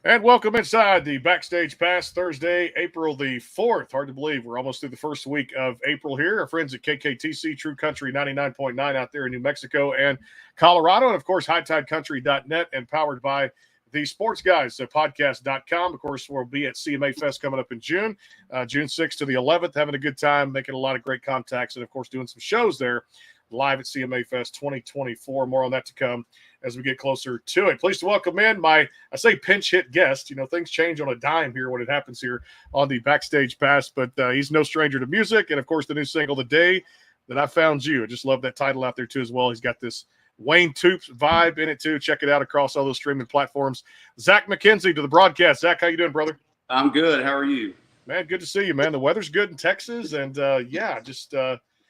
And welcome inside the Backstage Pass Thursday, April the 4th. Hard to believe we're almost through the first week of April here. Our friends at KKTC True Country 99.9 out there in New Mexico and Colorado. And, of course, HighTideCountry.net and powered by the Sports Guys, podcast.com. Of course, we'll be at CMA Fest coming up in June, June 6th to the 11th, having a good time, making a lot of great contacts, and, of course, doing some shows there live at CMA Fest 2024. More on that to come as we get closer to it. Pleased to welcome in I say pinch hit guest. You know, things change on a dime here when it happens here on the Backstage Pass, but he's no stranger to music. And, of course, the new single, The Day That I Found You. I just love that title out there, too, as well. He's got this Wayne Toops vibe in it, too. Check it out across all those streaming platforms. Zach McKenzie to the broadcast. Zach, how you doing, brother? I'm good. How are you? Man, good to see you, man. The weather's good in Texas, and, just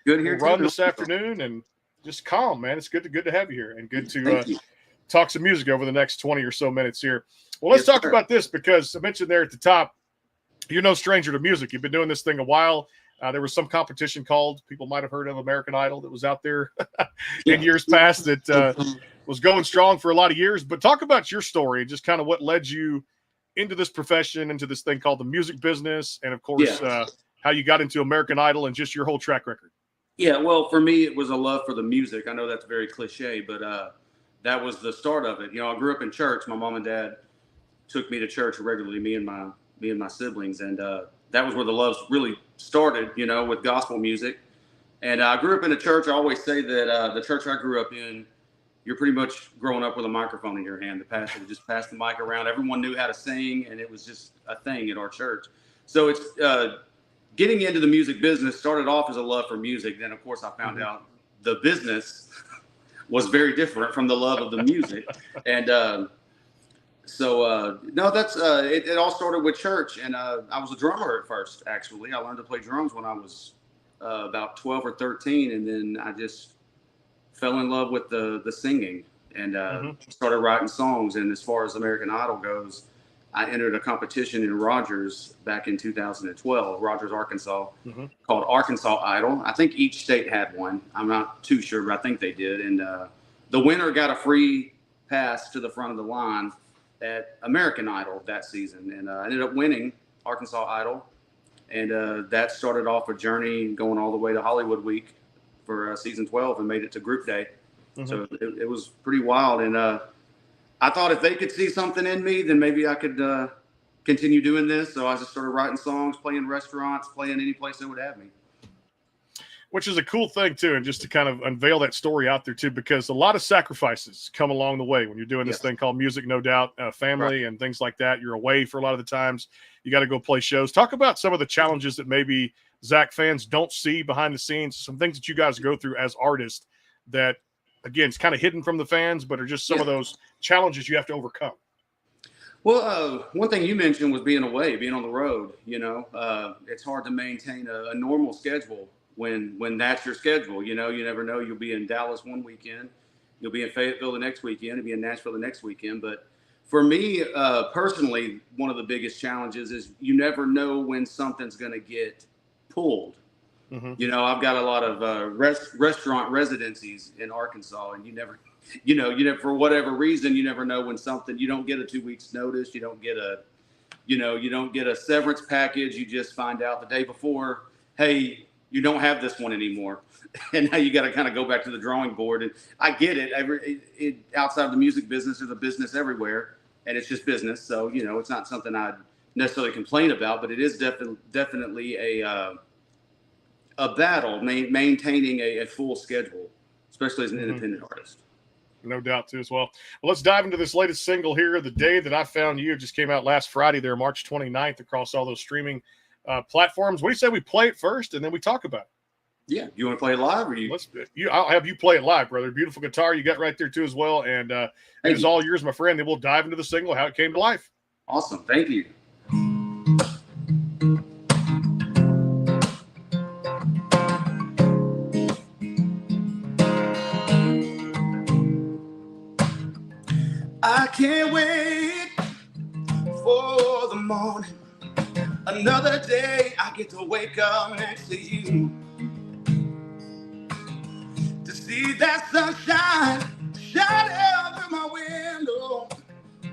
good here run this afternoon and just calm, man. It's good to have you here and good to talk some music over the next 20 or so minutes here. Well, let's talk about this because I mentioned there at the top, you're no stranger to music. You've been doing this thing a while. There was some competition called, people might have heard of, American Idol, that was out there in years past that was going strong for a lot of years. But talk about your story and just kind of what led you into this profession, into this thing called the music business, and, of course, how you got into American Idol and just your whole track record. Yeah, well, for me, it was a love for the music. I know that's very cliche, but that was the start of it. You know, I grew up in church. My mom and dad took me to church regularly, me and my siblings, and that was where the love really started, you know, with gospel music. And I grew up in a church. I always say that the church I grew up in, you're pretty much growing up with a microphone in your hand. The pastor would just pass the mic around. Everyone knew how to sing, and it was just a thing at our church. So it's getting into the music business started off as a love for music. Then, of course, I found out the business was very different from the love of the music. And it all started with church. And I was a drummer at first, actually. I learned to play drums when I was about 12 or 13. And then I just fell in love with the singing and started writing songs. And as far as American Idol goes, I entered a competition in Rogers back in 2012, Rogers, Arkansas, called Arkansas Idol. I think each state had one. I'm not too sure, but I think they did. And the winner got a free pass to the front of the line at American Idol that season. And I ended up winning Arkansas Idol. And that started off a journey going all the way to Hollywood Week for season 12 and made it to Group Day. So it was pretty wild. And I thought if they could see something in me, then maybe I could continue doing this. So I just started writing songs, playing restaurants, playing any place that would have me. Which is a cool thing, too, and just to kind of unveil that story out there, too, because a lot of sacrifices come along the way when you're doing this thing called music, no doubt, family and things like that. You're away for a lot of the times. You got to go play shows. Talk about some of the challenges that maybe Zach fans don't see behind the scenes, some things that you guys go through as artists that, again, it's kind of hidden from the fans, but are just some of those challenges you have to overcome. Well, one thing you mentioned was being away, being on the road. You know, it's hard to maintain a normal schedule when that's your schedule. You know, you never know. You'll be in Dallas one weekend, you'll be in Fayetteville the next weekend, you'll be in Nashville the next weekend. But for me personally, one of the biggest challenges is you never know when something's going to get pulled. You know, I've got a lot of restaurant residencies in Arkansas, and you never, for whatever reason, you never know when something, you don't get a 2 weeks notice. You don't get a severance package. You just find out the day before, hey, you don't have this one anymore. And now you got to kind of go back to the drawing board. And I get it. Outside of the music business, there's a business everywhere, and it's just business. So, you know, it's not something I'd necessarily complain about, but it is definitely a battle maintaining a full schedule, especially as an independent artist. No doubt, too, as well. Well, let's dive into this latest single here, The Day That I Found You. It just came out last Friday there, March 29th, across all those streaming platforms. What do you say we play it first, and then we talk about it? Yeah. You want to play it live? Or I'll have you play it live, brother. Beautiful guitar you got right there, too, as well. And it is all yours, my friend. Then we'll dive into the single, how it came to life. Awesome. Thank you. I can't wait for the morning. Another day I get to wake up next to you. To see that sunshine shining through my window.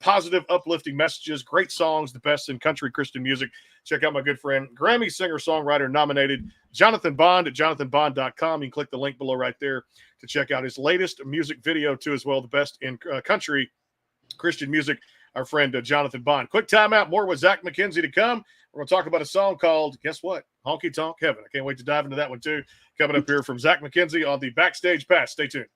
positive, uplifting messages, great songs, the best in country Christian music. Check out my good friend, Grammy singer-songwriter nominated Jonathan Bond at jonathanbond.com. You can click the link below right there to check out his latest music video too, as well, the best in country Christian music, our friend Jonathan Bond. Quick timeout, more with Zach McKenzie to come. We're going to talk about a song called, guess what? Honky Tonk Heaven. I can't wait to dive into that one too. Coming up here from Zach McKenzie on the Backstage Pass. Stay tuned.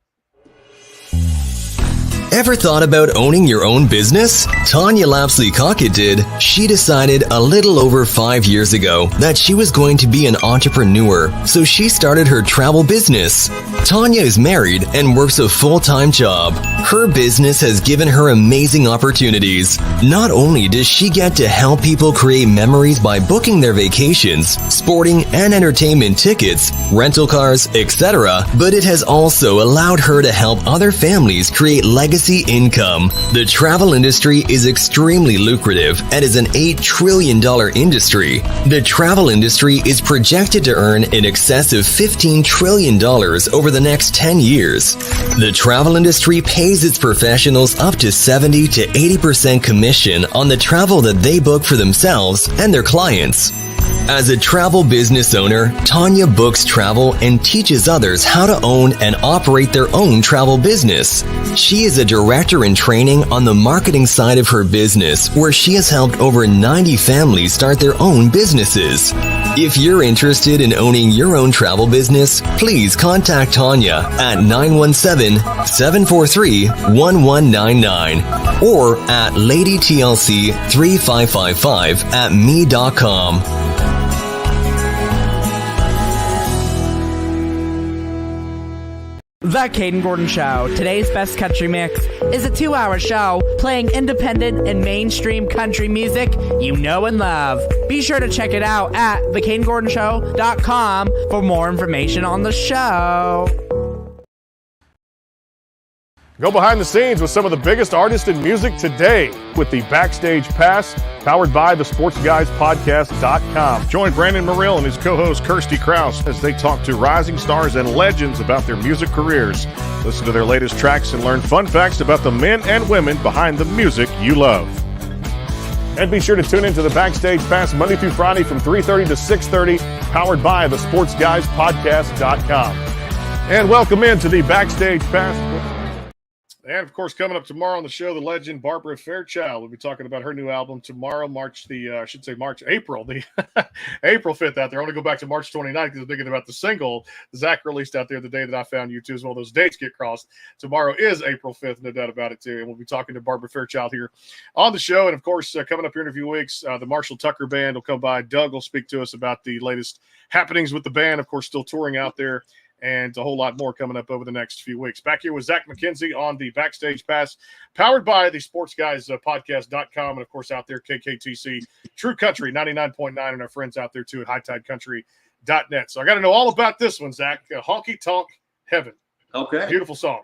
Ever thought about owning your own business? Tanya Lapsley-Cockett did. She decided a little over 5 years ago that she was going to be an entrepreneur, so she started her travel business. Tanya is married and works a full-time job. Her business has given her amazing opportunities. Not only does she get to help people create memories by booking their vacations, sporting and entertainment tickets, rental cars, etc., but it has also allowed her to help other families create legacy income. The travel industry is extremely lucrative and is an $8 trillion industry. The travel industry is projected to earn in excess of $15 trillion over the next 10 years. The travel industry pays its professionals up to 70 to 80% commission on the travel that they book for themselves and their clients. As a travel business owner, Tanya books travel and teaches others how to own and operate their own travel business. She is a director in training on the marketing side of her business, where she has helped over 90 families start their own businesses. If you're interested in owning your own travel business, please contact Tanya at 917-743-1199 or at ladytlc3555@me.com. The Caden Gordon Show. Today's best country mix is a 2-hour show playing independent and mainstream country music you know and love. Be sure to check it out at thecadengordonshow.com for more information on the show. Go behind the scenes with some of the biggest artists in music today with the Backstage Pass, powered by the SportsGuysPodcast.com. Join Brandon Morrill and his co-host Kirsty Krause as they talk to rising stars and legends about their music careers. Listen to their latest tracks and learn fun facts about the men and women behind the music you love. And be sure to tune into the Backstage Pass Monday through Friday from 3:30 to 6:30, powered by the SportsGuysPodcast.com. And welcome into the Backstage Pass. And, of course, coming up tomorrow on the show, the legend Barbara Fairchild. We'll be talking about her new album tomorrow, April, the April 5th out there. I want to go back to March 29th because I'm thinking about the single Zach released out there the day that I found you, too, as well. Those dates get crossed. Tomorrow is April 5th, no doubt about it, too. And we'll be talking to Barbara Fairchild here on the show. And, of course, coming up here in a few weeks, the Marshall Tucker Band will come by. Doug will speak to us about the latest happenings with the band, of course, still touring out there. And a whole lot more coming up over the next few weeks. Back here with Zach McKenzie on the Backstage Pass, powered by the SportsGuysPodcast.com, and, of course, out there, KKTC, True Country, 99.9, and our friends out there, too, at HighTideCountry.net. So I got to know all about this one, Zach. Honky Tonk Heaven. Okay. Beautiful song.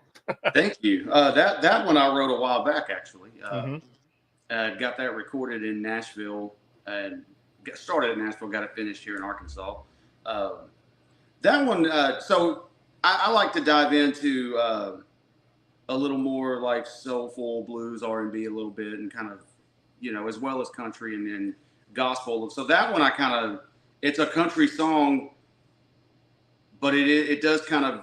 Thank you. That one I wrote a while back, actually. Got that recorded in Nashville, and started in Nashville, got it finished here in Arkansas. That one, so I like to dive into a little more like soulful blues, R&B a little bit, and kind of, as well as country and gospel. So that one it's a country song, but it does kind of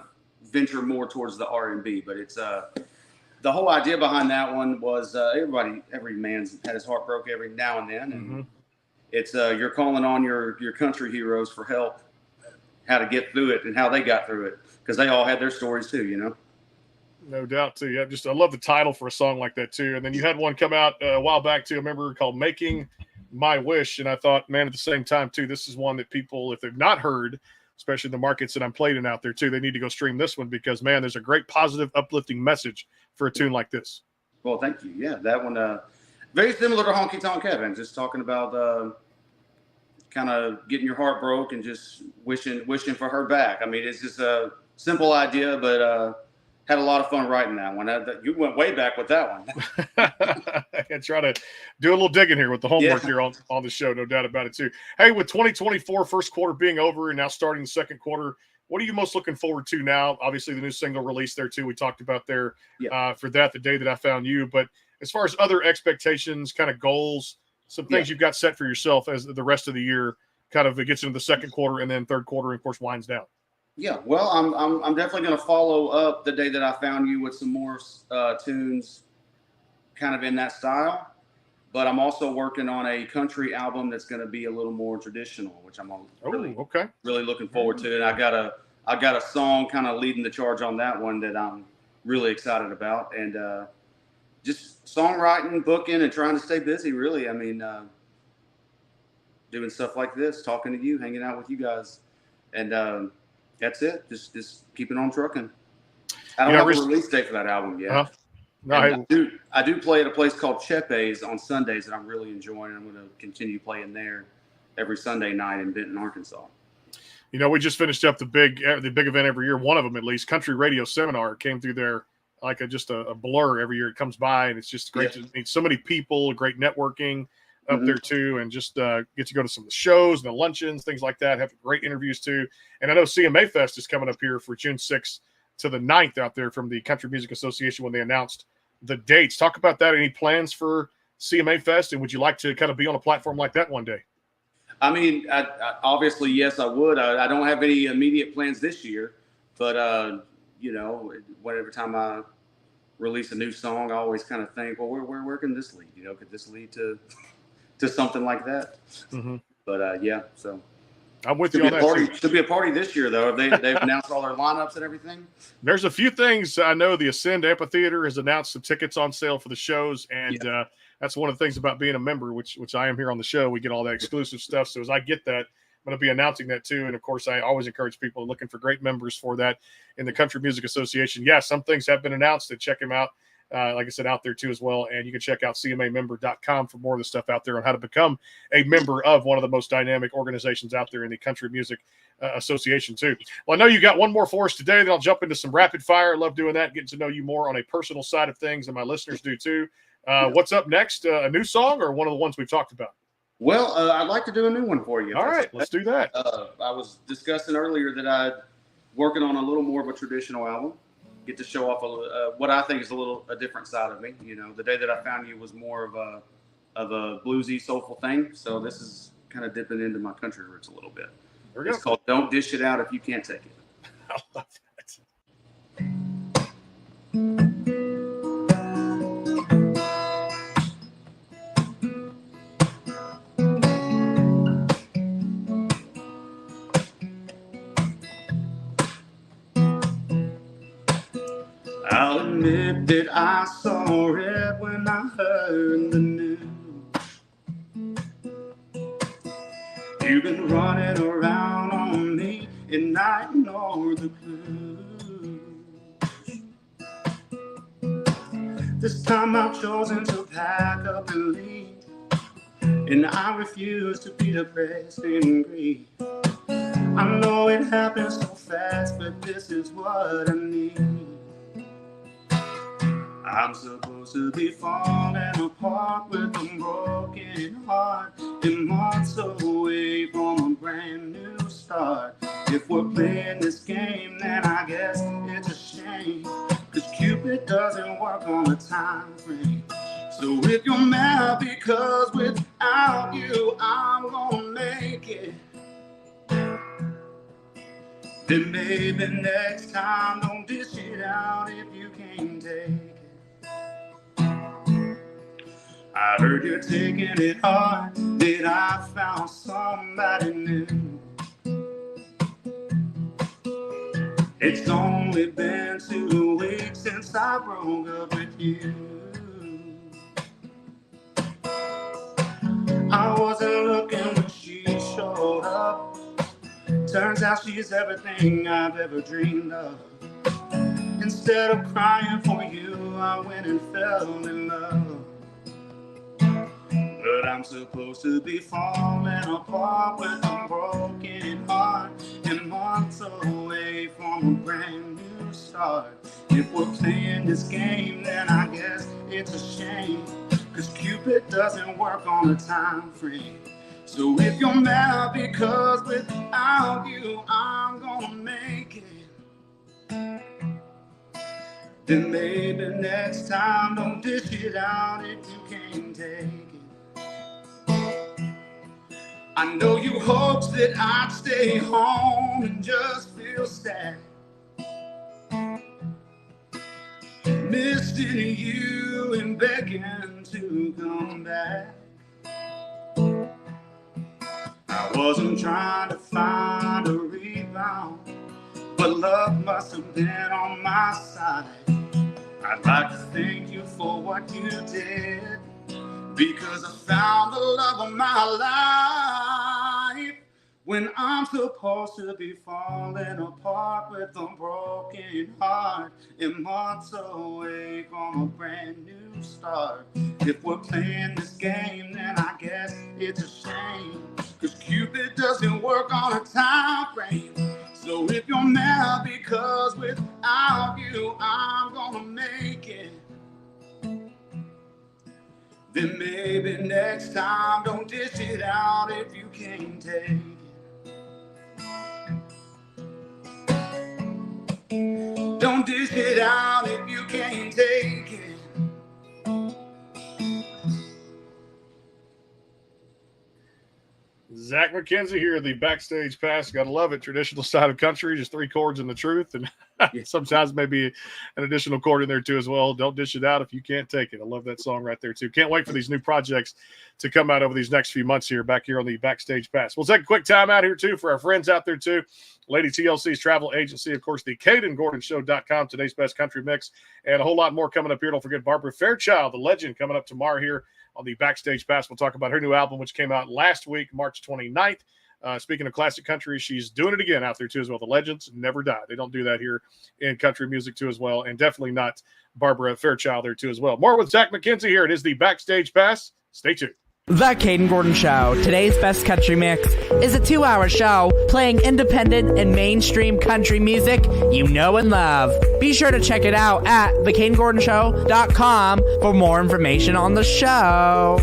venture more towards the R&B. But it's the whole idea behind that one was every man's had his heart broke every now and then, and it's you're calling on your country heroes for help, how to get through it and how they got through it, because they all had their stories too, No doubt too. Yeah, I love the title for a song like that too. And then you had one come out a while back too, I remember, called Making My Wish. And I thought, man, at the same time too, this is one that people, if they've not heard, especially the markets that I'm playing in out there too, they need to go stream this one, because man, there's a great positive, uplifting message for a tune like this. Well, thank you. Yeah, that one, very similar to Honky Tonk Heaven, just talking about kind of getting your heart broke and just wishing for her back. I mean, it's just a simple idea, but had a lot of fun writing that one. You went way back with that one. And try to do a little digging here with the homework here on the show, no doubt about it too. Hey, with 2024 first quarter being over and now starting the second quarter, what are you most looking forward to now? Obviously, the new single release there too. We talked about there for that the day that I found you. But as far as other expectations, kind of goals, some things you've got set for yourself as the rest of the year kind of it gets into the second quarter and then third quarter, and of course, winds down. Yeah, well, I'm definitely going to follow up the day that I found you with some more tunes kind of in that style. But I'm also working on a country album that's going to be a little more traditional, which I'm really looking forward to. And I got a song kind of leading the charge on that one that I'm really excited about. And just songwriting, booking, and trying to stay busy, really. I mean, doing stuff like this, talking to you, hanging out with you guys. And that's it. Just keeping on trucking. I don't have a release date for that album yet. No, I do play at a place called Chepe's on Sundays that I'm really enjoying. I'm going to continue playing there every Sunday night in Benton, Arkansas. You know, we just finished up the big event every year. One of them, at least, Country Radio Seminar, came through there like just a blur every year. It comes by, and it's just great to meet so many people, great networking up there too, and just get to go to some of the shows and the luncheons, things like that. Have great interviews too. And I know CMA Fest is coming up here for June 6th to the 9th out there from the Country Music Association when they announced the dates. Talk about that. Any plans for CMA Fest, and would you like to kind of be on a platform like that one day? I mean, I obviously, yes, I would. I don't have any immediate plans this year, but you know, whenever time I release a new song, I always kind of think, well, where can this lead? You know, could this lead to something like that? But yeah, so I'm with you on that. Should be a party this year, though. They've announced all their lineups and everything. There's a few things. I know the Ascend Amphitheater has announced some tickets on sale for the shows, and that's one of the things about being a member, which I am here on the show. We get all that exclusive stuff. So as I get that, I'm going to be announcing that too. And of course, I always encourage people looking for great members for that in the Country Music Association. Yeah, some things have been announced, and check them out. Like I said, out there too as well. And you can check out CMAmember.com for more of the stuff out there on how to become a member of one of the most dynamic organizations out there in the Country Music Association too. Well, I know you got one more for us today. Then I'll jump into some rapid fire. I love doing that, getting to know you more on a personal side of things, and my listeners do too. What's up next? A new song or one of the ones we've talked about? Well, I'd like to do a new one for you. All right, let's do that. I was discussing earlier that I'm working on a little more of a traditional album. Get to show off what I think is a different side of me. You know, the day that I found you was more of a bluesy, soulful thing. So this is kind of dipping into my country roots a little bit. It's called "Don't Dish It Out If You Can't Take It." I love that. I'll admit that I saw it when I heard the news. You've been running around on me and I ignored the clues. This time I've chosen to pack up and leave, and I refuse to be depressed and grieve. I know it happens so fast, but this is what I need. I'm supposed to be falling apart with a broken heart, and months away from a brand new start. If we're playing this game, then I guess it's a shame, 'cause Cupid doesn't work on a time frame. So if you're mad because without you I'm gonna make it, then maybe next time don't dish it out if you can't take it. I heard you're taking it hard, that I found somebody new. It's only been 2 weeks since I broke up with you. I wasn't looking when she showed up. Turns out she's everything I've ever dreamed of. Instead of crying for you, I went and fell in love. But I'm supposed to be falling apart with a broken heart, and months away from a brand new start. If we're playing this game, then I guess it's a shame, 'cause Cupid doesn't work on a time frame. So if you're mad because without you I'm gonna make it, then maybe next time don't dish it out if you can't take it. I know you hoped that I'd stay home and just feel sad, missing you and begging to come back. I wasn't trying to find a rebound, but love must have been on my side. I'd like to thank you for what you did, because I found the love of my life when I'm supposed to be falling apart with a broken heart and months away from a brand new start. If we're playing this game, then I guess it's a shame, 'cause Cupid doesn't work on a time frame. So if you're mad because without you I'm gonna make it, then maybe next time don't dish it out if you can't take it. Don't dish it out if you can't take it. Zach McKenzie here, the Backstage Pass. Gotta love it. Traditional side of country, just 3 chords and the truth. And sometimes maybe an additional chord in there too as well. Don't dish it out if you can't take it. I love that song right there too. Can't wait for these new projects to come out over these next few months here, back here on the Backstage Pass. We'll take a quick time out here too for our friends out there too. Lady TLC's travel agency, of course, the CadenGordonShow.com, today's best country mix, and a whole lot more coming up here. Don't forget Barbara Fairchild, the legend, coming up tomorrow here on the Backstage Pass. We'll talk about her new album, which came out last week, March 29th. Speaking of classic country, she's doing it again out there too as well. The legends never die. They don't do that here in country music too as well, and definitely not Barbara Fairchild there too as well. More with Zach McKenzie here. It is the Backstage Pass. Stay tuned. The Caden Gordon Show, today's best country mix, is a 2-hour show playing independent and mainstream country music you know and love. Be sure to check it out at thecadengordonshow.com for more information on the show.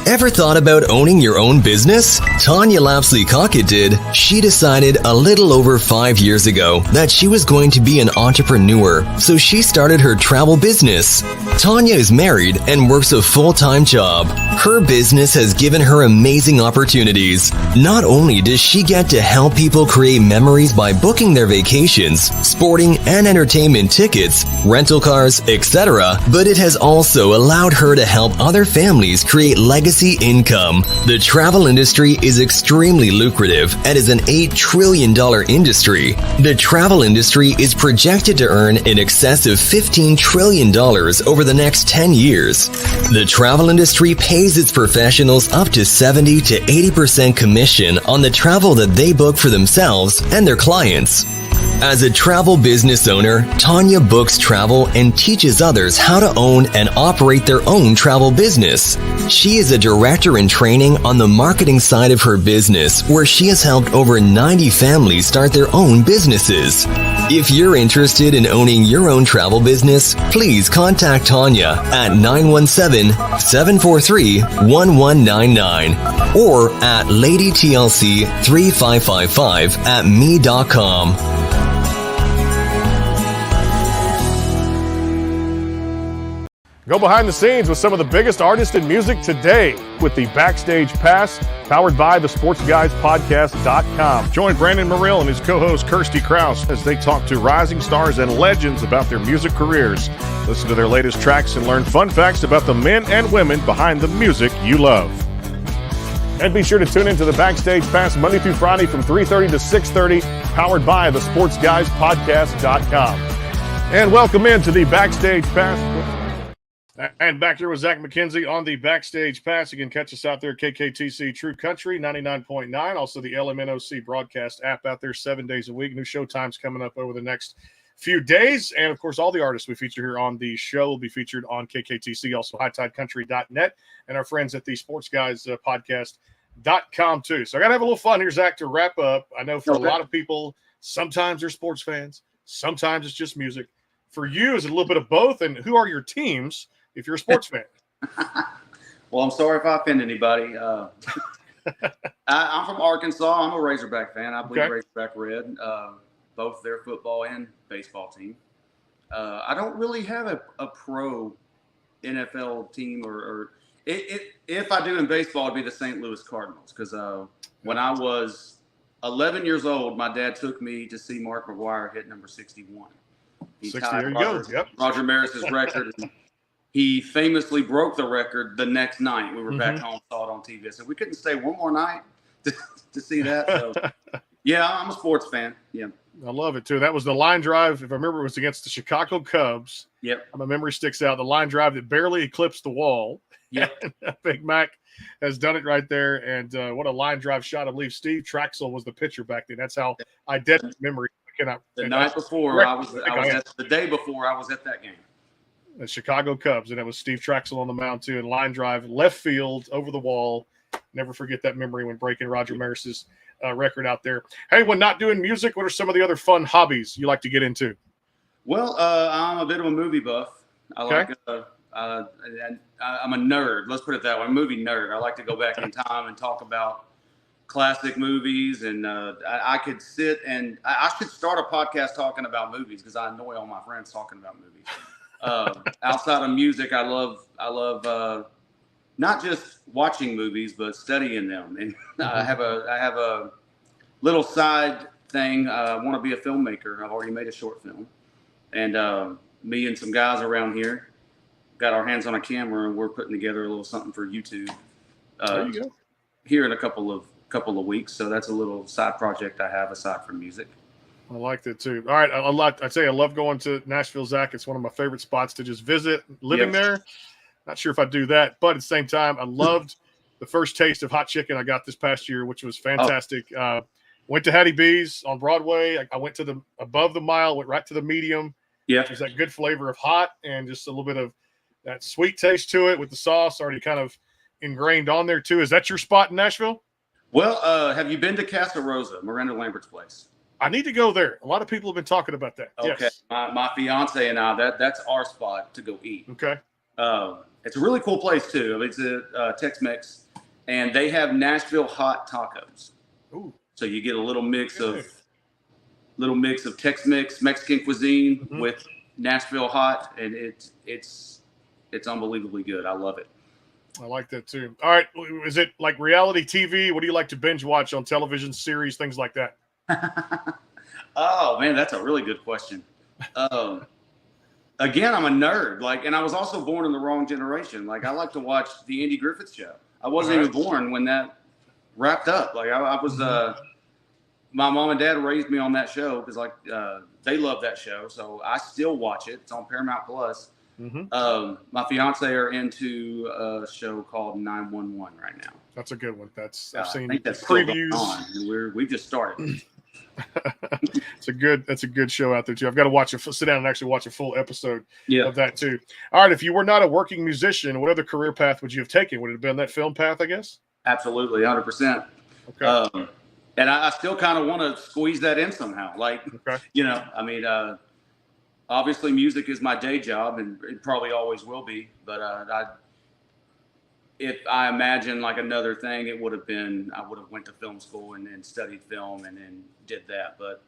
Ever thought about owning your own business? Tanya Lapsley Cockett did. She decided a little over 5 years ago that she was going to be an entrepreneur, so she started her travel business. Tanya is married and works a full-time job. Her business has given her amazing opportunities. Not only does she get to help people create memories by booking their vacations, sporting and entertainment tickets, rental cars, etc., but it has also allowed her to help other families create legacy income. The travel industry is extremely lucrative and is an $8 trillion industry. The travel industry is projected to earn in excess of $15 trillion over the next 10 years. The travel industry pays its professionals up to 70 to 80% commission on the travel that they book for themselves and their clients. As a travel business owner, Tanya books travel and teaches others how to own and operate their own travel business. She is a director in training on the marketing side of her business, where she has helped over 90 families start their own businesses. If you're interested in owning your own travel business, please contact Tanya at 917-743-1199 or at ladytlc3555@me.com. Go behind the scenes with some of the biggest artists in music today with the Backstage Pass, powered by the SportsGuysPodcast.com. Join Brandon Morrill and his co-host Kirsty Krause as they talk to rising stars and legends about their music careers. Listen to their latest tracks and learn fun facts about the men and women behind the music you love. And be sure to tune into the Backstage Pass Monday through Friday from 3:30 to 6:30, powered by the SportsGuysPodcast.com. And welcome into the Backstage Pass. And back here with Zach McKenzie on the Backstage Pass. You can catch us out there at KKTC True Country 99.9. Also the LMNOC broadcast app out there 7 days a week. New show times coming up over the next few days. And, of course, all the artists we feature here on the show will be featured on KKTC, also HighTideCountry.net, and our friends at the SportsGuysPodcast.com too. So I got to have a little fun here, Zach, to wrap up. I know for a lot of people, sometimes they're sports fans. Sometimes it's just music. For you, is it a little bit of both? And who are your teams if you're a sports fan? Well, I'm sorry if I offend anybody. I'm from Arkansas. I'm a Razorback fan. I believe Razorback Red. both their football and baseball team. I don't really have a pro NFL team, or if I do in baseball, it'd be the St. Louis Cardinals. Because when I was 11 years old, my dad took me to see Mark McGwire hit number 61. He 60, tied there you go. Yep. Roger Maris's record. And he famously broke the record the next night. We were back home, saw it on TV. So we couldn't stay one more night to see that. So, yeah, I'm a sports fan. Yeah. I love it, too. That was the line drive. If I remember, it was against the Chicago Cubs. Yep. My memory sticks out. The line drive that barely eclipsed the wall. Yep. Big Mac has done it right there. And what a line drive shot. I believe Steve Traxel was the pitcher back then. That's how I did memory. The night before, the day before, I was at that game. The Chicago Cubs, and it was Steve Traxel on the mound, too. And line drive, left field, over the wall. Never forget that memory when breaking Roger Maris's record out there. Hey, when not doing music, what are some of the other fun hobbies you like to get into? Well, I'm a bit of a movie buff. I'm a nerd. Let's put it that way. I'm a movie nerd. I like to go back in time and talk about classic movies. And I could sit and I should start a podcast talking about movies because I annoy all my friends talking about movies. Outside of music, I love not just watching movies, but studying them. And I have a little side thing. I want to be a filmmaker. I've already made a short film. And me and some guys around here got our hands on a camera, and we're putting together a little something for YouTube There you go. here in a couple of weeks. So that's a little side project I have aside from music. I like that, too. All right. I'd say I love going to Nashville, Zach. It's one of my favorite spots to just visit. Living there, not sure if I do that, but at the same time, I loved the first taste of hot chicken I got this past year, which was fantastic. Went to Hattie B's on Broadway. I went to the above the mile, went right to the medium. Yeah. There's that good flavor of hot and just a little bit of that sweet taste to it with the sauce already kind of ingrained on there, too. Is that your spot in Nashville? Well, have you been to Casa Rosa, Miranda Lambert's place? I need to go there. A lot of people have been talking about that. Okay. Yes. My fiance and I, that's our spot to go eat. Okay. It's a really cool place too. It's a Tex-Mex, and they have Nashville hot tacos. Ooh. So you get a little mix of Tex-Mex, Mexican cuisine with Nashville hot, and it's unbelievably good. I love it. I like that too. All right. Is it like reality TV? What do you like to binge watch on television, series, things like that? Oh man, that's a really good question. Again, I'm a nerd. And I was also born in the wrong generation. I like to watch the Andy Griffith Show. I wasn't even born when that wrapped up. I was. My mom and dad raised me on that show because they love that show. So I still watch it. It's on Paramount Plus. My fiance are into a show called 911 right now. That's a good one. I've seen I think that's previews. We've just started. That's a good show out there too. I've got to sit down and actually watch a full episode Yeah. of that too. All right. If you were not a working musician, what other career path would you have taken? Would it have been that film path, I guess? Absolutely, 100%. Okay. And I still kind of want to squeeze that in somehow. Obviously music is my day job and it probably always will be. But if I imagine another thing, it would have been, I would have went to film school and studied film and then did that. But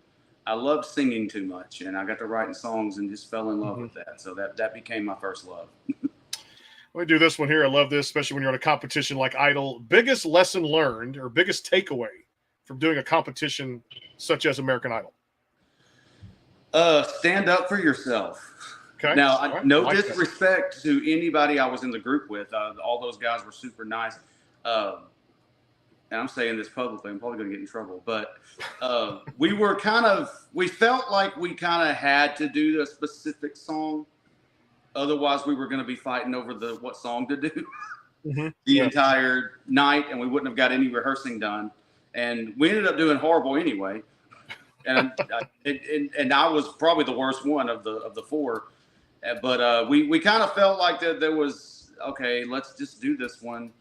I love singing too much and I got to writing songs and just fell in love with that. So that became my first love. Let me do this one here. I love this, especially when you're on a competition like Idol. Biggest lesson learned or biggest takeaway from doing a competition such as American Idol? Stand up for yourself. Okay. Now, no disrespect to anybody I was in the group with. All those guys were super nice. And I'm saying this publicly. I'm probably going to get in trouble. But we felt like we kind of had to do a specific song. Otherwise, we were going to be fighting over what song to do the entire night. And we wouldn't have got any rehearsing done. And we ended up doing horrible anyway. And I was probably the worst one of the four. But we kind of felt like that there was, okay, let's just do this one.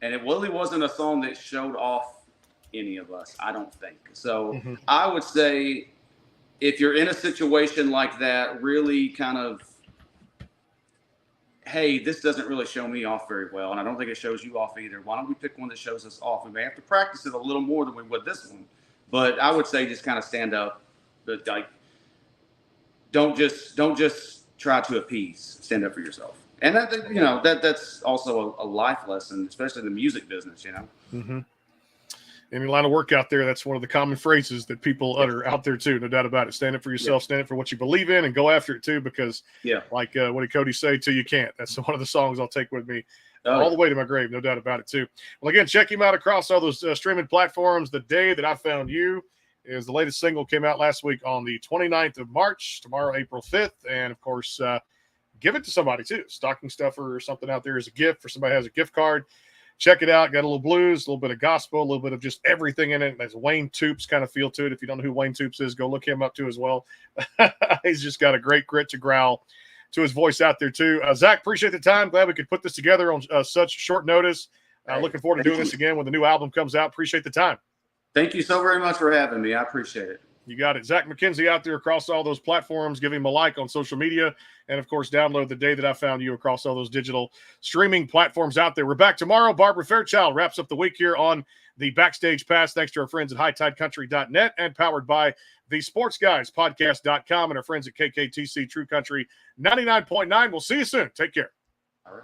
And it really wasn't a song that showed off any of us, I don't think. So I would say if you're in a situation like that, really kind of, hey, this doesn't really show me off very well. And I don't think it shows you off either. Why don't we pick one that shows us off? We may have to practice it a little more than we would this one. But I would say just kind of stand up but like, don't just try to appease. Stand up for yourself. And that's also a life lesson, especially in the music business. Mm-hmm. Any line of work out there, that's one of the common phrases that people utter out there too. No doubt about it. Stand up for yourself, stand up for what you believe in, and go after it too. Because like what did Cody say? Till you can't. That's one of the songs I'll take with me all the way to my grave. No doubt about it too. Well, again, check him out across all those streaming platforms. The Day That I Found You is the latest single, came out last week on the 29th of March. Tomorrow, April 5th, and of course, give it to somebody too. Stocking stuffer or something out there as a gift for somebody who has a gift card. Check it out. Got a little blues, a little bit of gospel, a little bit of just everything in it. There's Wayne Toops kind of feel to it. If you don't know who Wayne Toops is, go look him up too as well. He's just got a great grit to growl to his voice out there too. Zach, appreciate the time. Glad we could put this together on such short notice. Looking forward to doing this again when the new album comes out. Appreciate the time. Thank you so very much for having me. I appreciate it. You got it. Zach McKenzie out there across all those platforms. Give him a like on social media. And, of course, download The Day That I Found You across all those digital streaming platforms out there. We're back tomorrow. Barbara Fairchild wraps up the week here on the Backstage Pass. Thanks to our friends at HighTideCountry.net and powered by the SportsGuysPodcast.com and our friends at KKTC True Country 99.9. We'll see you soon. Take care. All right.